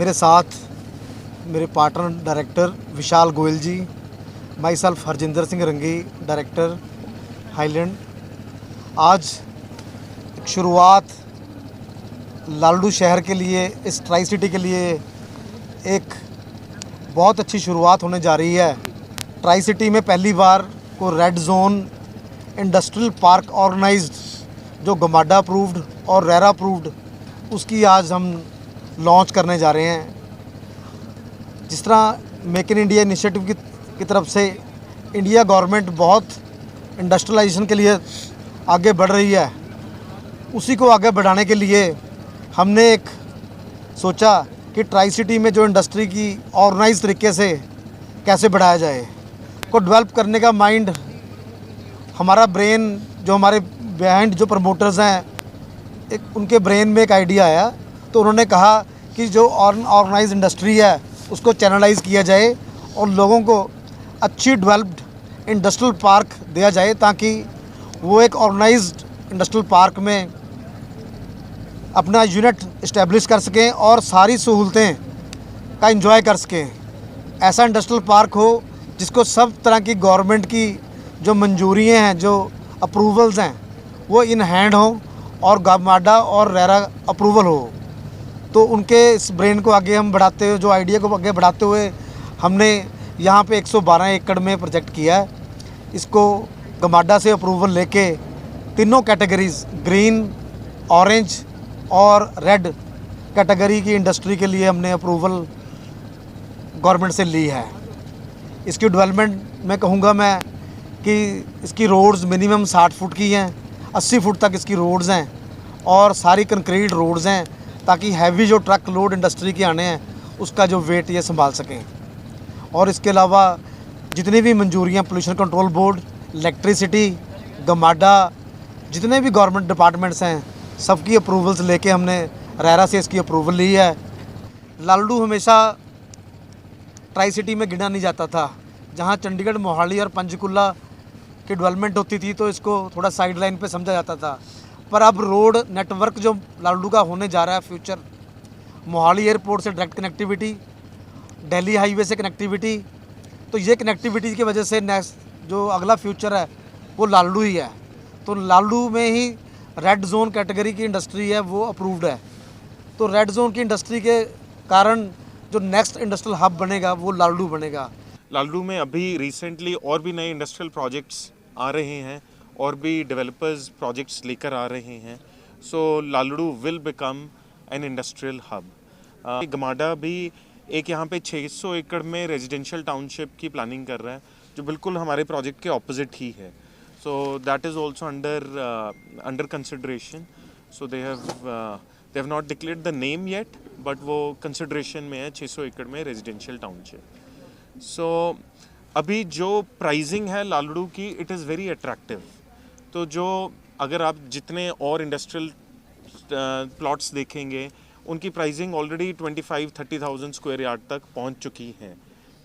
मेरे साथ मेरे partner director Vishal Goyal ji, myself Harjinder Singh Rangi, director highland. आज एक शुरुआत लालडू शहर के लिए, इस ट्राई सिटी के लिए एक बहुत अच्छी शुरुआत होने जा रही है। ट्राई सिटी में पहली बार को red zone industrial park organized जो गमाडा अप्रूव्ड और रेरा अप्रूव्ड, उसकी आज हम लॉन्च करने जा रहे हैं। जिस तरह मेक इन इंडिया इनिशिएटिव की तरफ से इंडिया गवर्नमेंट बहुत इंडस्ट्रियलाइजेशन के लिए आगे बढ़ रही है, उसी को आगे बढ़ाने के लिए हमने एक सोचा कि ट्राई सिटी में जो इंडस्ट्री की ऑर्गेनाइज तरीके से कैसे बढ़ाया जाए, को डेवलप करने का माइंड, हमारा ब्रेन, जो हमारे बिहाइंड जो प्रमोटर्स हैं, एक उनके ब्रेन में एक आइडिया आया। तो उन्होंने कहा कि जो ऑर्गेनाइज इंडस्ट्री है उसको चैनलाइज किया जाए और लोगों को अच्छी डेवलप्ड इंडस्ट्रियल पार्क दिया जाए, ताकि वो एक ऑर्गेनाइज्ड इंडस्ट्रियल पार्क में अपना यूनिट इस्टेब्लिश कर सकें और सारी सहूलतें का एंजॉय कर सकें। ऐसा इंडस्ट्रियल पार्क हो जिसको सब तरह की गवर्नमेंट की जो मंजूरियाँ हैं, जो अप्रूवल्स हैं, वो इन हैंड हो और गमाडा और रेरा अप्रूवल हो। तो उनके इस ब्रेन को आगे हम बढ़ाते हुए, जो आइडिया को आगे बढ़ाते हुए, हमने यहाँ पे 112 एकड़ में प्रोजेक्ट किया है। इसको गमाडा से अप्रूवल लेके तीनों कैटेगरीज, ग्रीन, ऑरेंज और रेड कैटेगरी की इंडस्ट्री के लिए हमने अप्रूवल गवर्नमेंट से ली है। इसकी डेवलपमेंट में कहूँगा मैं कि इसकी रोड्स मिनिमम 60 फुट की हैं, 80 फुट तक इसकी रोड्स हैं और सारी कंक्रीट रोड्स हैं, ताकि हैवी जो ट्रक लोड इंडस्ट्री के आने हैं उसका जो वेट ये संभाल सकें। और इसके अलावा जितनी भी मंजूरियाँ pollution control board, electricity, GMADA, जितने भी गवर्नमेंट डिपार्टमेंट्स हैं, सबकी अप्रूवल्स लेके हमने रेरा से इसकी अप्रूवल ली है। लालडू हमेशा ट्राई सिटी में गिना नहीं जाता था। जहाँ चंडीगढ़, मोहाली और पंचकुला की डेवलपमेंट होती थी तो इसको थोड़ा साइड लाइन पे समझा जाता था, पर अब रोड नेटवर्क जो लालडू का होने जा रहा है फ्यूचर, मोहाली एयरपोर्ट से डायरेक्ट कनेक्टिविटी, दिल्ली हाईवे से कनेक्टिविटी, तो ये कनेक्टिविटी की वजह से नेक्स्ट जो अगला फ्यूचर है वो लालडू ही है। तो लालडू में ही रेड जोन कैटेगरी की इंडस्ट्री है वो अप्रूव्ड है। तो रेड जोन की इंडस्ट्री के कारण जो नेक्स्ट इंडस्ट्रियल हब बनेगा वो लालडू बनेगा। लालडू में अभी रिसेंटली और भी नए इंडस्ट्रियल प्रोजेक्ट्स आ रहे हैं और भी डेवलपर्स प्रोजेक्ट्स लेकर आ रहे हैं। So Lalru will become an industrial hub. GMADA भी एक यहाँ पे 600 एकड़ में रेजिडेंशियल टाउनशिप की प्लानिंग कर रहा है, जो बिल्कुल हमारे प्रोजेक्ट के ऑपोजिट ही है। So that is also under consideration. So they have not declared the name yet, but वो कंसिडरेशन में है 600 एकड़ में रेजिडेंशियल टाउनशिप। सो अभी जो प्राइसिंग है लालडू की, इट इज़ वेरी अट्रैक्टिव। तो जो अगर आप जितने और इंडस्ट्रियल प्लॉट्स देखेंगे, उनकी प्राइसिंग ऑलरेडी 25-30,000 स्क्वायर यार्ड तक पहुंच चुकी है,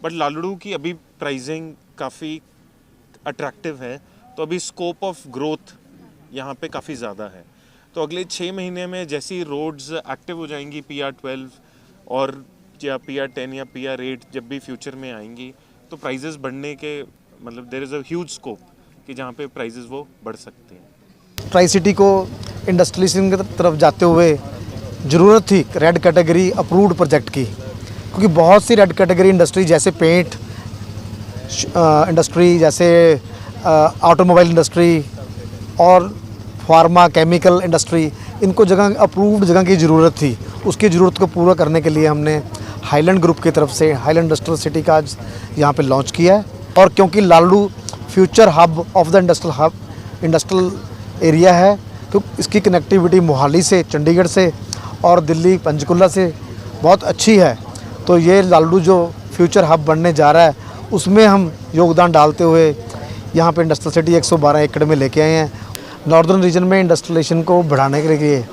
बट लालडू की अभी प्राइसिंग काफ़ी अट्रैक्टिव है। तो अभी स्कोप ऑफ ग्रोथ यहाँ पे काफ़ी ज़्यादा है। तो अगले 6 महीने में जैसी रोड्स एक्टिव हो जाएंगी, PR12 और या PR10 या PR8 जब भी फ्यूचर में आएंगी, तो प्राइजेस बढ़ने के मतलब there is a huge scope कि जहाँ पे प्राइजेस वो बढ़ सकते हैं। ट्राई सिटी को इंडस्ट्रियलाइजेशन की तरफ जाते हुए ज़रूरत थी रेड कैटेगरी अप्रूव्ड प्रोजेक्ट की, क्योंकि बहुत सी रेड कैटेगरी इंडस्ट्री जैसे पेंट इंडस्ट्री, जैसे ऑटोमोबाइल इंडस्ट्री और फार्मा केमिकल इंडस्ट्री, इनको जगह अप्रूव्ड जगह की ज़रूरत थी। उसकी ज़रूरत को पूरा करने के लिए हमने हाईलैंड ग्रुप की तरफ से हाईलैंड इंडस्ट्रियल सिटी का आज यहाँ पे लॉन्च किया है। और क्योंकि Lalru future hub of the industrial area है, तो इसकी कनेक्टिविटी मोहाली से, चंडीगढ़ से और दिल्ली, पंचकुला से बहुत अच्छी है। तो ये लालडू जो फ्यूचर हब बनने जा रहा है, उसमें हम योगदान डालते हुए यहाँ पे इंडस्ट्रियल सिटी 112 एकड़ में लेके आए हैं। नॉर्दर्न रीजन में इंडस्ट्रियलाइजेशन को बढ़ाने के लिए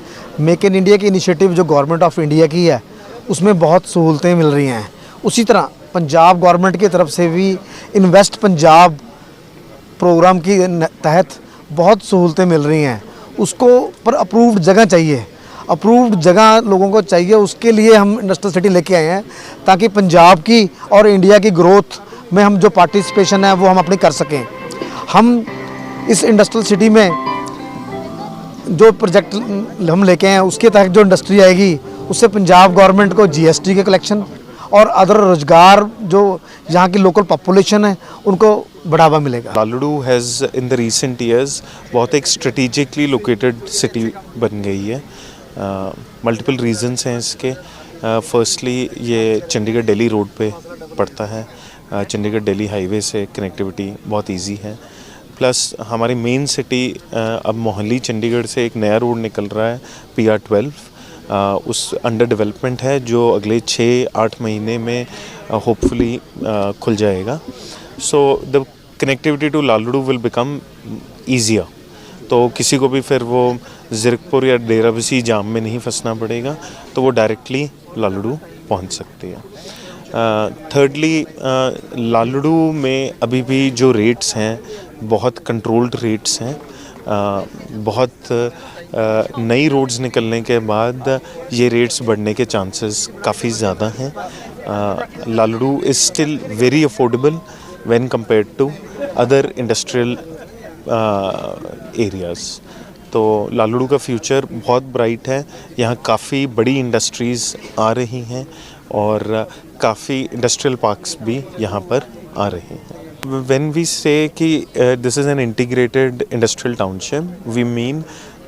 मेक इन इंडिया की इनिशिएटिव जो गवर्नमेंट ऑफ इंडिया की है, उसमें बहुत सहूलतें मिल रही हैं। उसी तरह पंजाब गवर्नमेंट की तरफ से भी इन्वेस्ट पंजाब प्रोग्राम की तहत बहुत सहूलतें मिल रही हैं। उसको पर अप्रूव्ड जगह चाहिए। अप्रूव्ड जगह लोगों को चाहिए, उसके लिए हम इंडस्ट्रियल सिटी लेके आए हैं, ताकि पंजाब की और इंडिया की ग्रोथ में हम जो पार्टिसिपेशन है वो हम अपनी कर सकें। हम इस इंडस्ट्रियल सिटी में जो प्रोजेक्ट हम लेके आए हैं उसके तहत जो इंडस्ट्री आएगी उससे पंजाब गवर्नमेंट को जीएसटी के कलेक्शन और अदर रोजगार जो यहाँ की लोकल पॉपुलेशन है उनको बढ़ावा मिलेगा। Lalru has in the recent years बहुत एक स्ट्रेटिजिकली लोकेटेड सिटी बन गई है। मल्टीपल रीजंस हैं इसके। फर्स्टली ये चंडीगढ़ दिल्ली रोड पे पड़ता है। चंडीगढ़ दिल्ली हाईवे से कनेक्टिविटी बहुत इजी है। प्लस हमारी मेन सिटी अब मोहाली चंडीगढ़ से एक नया रोड निकल रहा है PR12, उस अंडर डेवलपमेंट है जो अगले 6-8 महीने में होपफुली खुल जाएगा। So the connectivity to Lalru will become easier. तो किसी को भी फिर वो ज़िरकपुर या डेराबसी जाम में नहीं फंसना पड़ेगा, तो वो डायरेक्टली लालड़ू पहुंच सकते हैं। थर्डली लालड़ू में अभी भी जो रेट्स हैं बहुत कंट्रोल्ड रेट्स हैं। बहुत नई रोड्स निकलने के बाद ये रेट्स बढ़ने के चांसेस काफ़ी ज़्यादा हैं। Lalru is still very affordable when compared to other industrial areas. तो लालड़ू का फ्यूचर बहुत ब्राइट है। यहाँ काफ़ी बड़ी इंडस्ट्रीज़ आ रही हैं और काफ़ी इंडस्ट्रियल पार्क्स भी यहाँ पर आ रहे हैं। When we say कि this is an integrated industrial township, we mean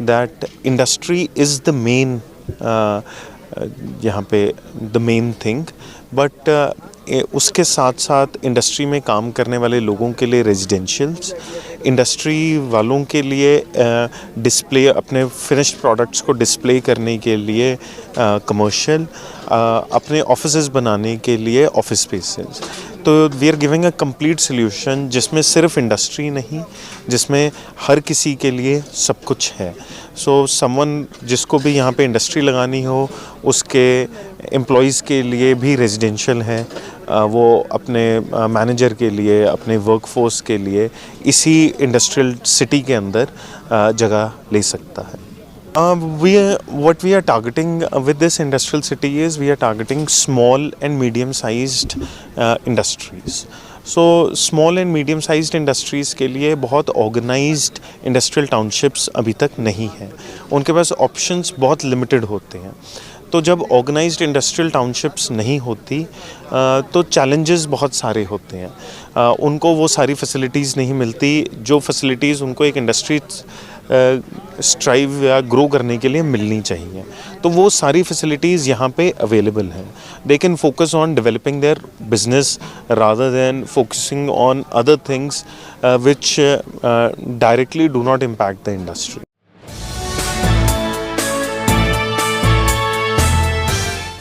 that industry is the main यहाँ पे the main thing, but उसके साथ साथ इंडस्ट्री में काम करने वाले लोगों के लिए रेजिडेंशियल्स, इंडस्ट्री वालों के लिए डिस्प्ले अपने फिनिश्ड प्रोडक्ट्स को डिस्प्ले करने के लिए कमर्शियल, अपने ऑफिसेज बनाने के लिए ऑफिस स्पेसेस। तो we are giving a complete solution जिसमें सिर्फ इंडस्ट्री नहीं, जिसमें हर किसी के लिए सब कुछ है। सो समवन जिसको भी यहाँ पे इंडस्ट्री लगानी हो उसके एम्प्लॉयज़ के लिए भी रेजिडेंशियल है, वो अपने मैनेजर के लिए, अपने वर्कफोर्स के लिए इसी इंडस्ट्रियल सिटी के अंदर जगह ले सकता है। What we are targeting with this industrial city is we are targeting small and medium-sized industries. So small and medium-sized industries के लिए बहुत organized industrial townships अभी तक नहीं हैं। उनके पास options बहुत limited होते हैं। तो जब ऑर्गेनाइज्ड इंडस्ट्रियल टाउनशिप्स नहीं होती तो चैलेंजेस बहुत सारे होते हैं। उनको वो सारी फैसिलिटीज़ नहीं मिलती जो फैसिलिटीज़ उनको एक इंडस्ट्री स्ट्राइव या ग्रो करने के लिए मिलनी चाहिए। तो वो सारी फैसिलिटीज़ यहाँ पे अवेलेबल हैं। They can focus on developing their business rather than focusing on other things which directly do not impact the industry.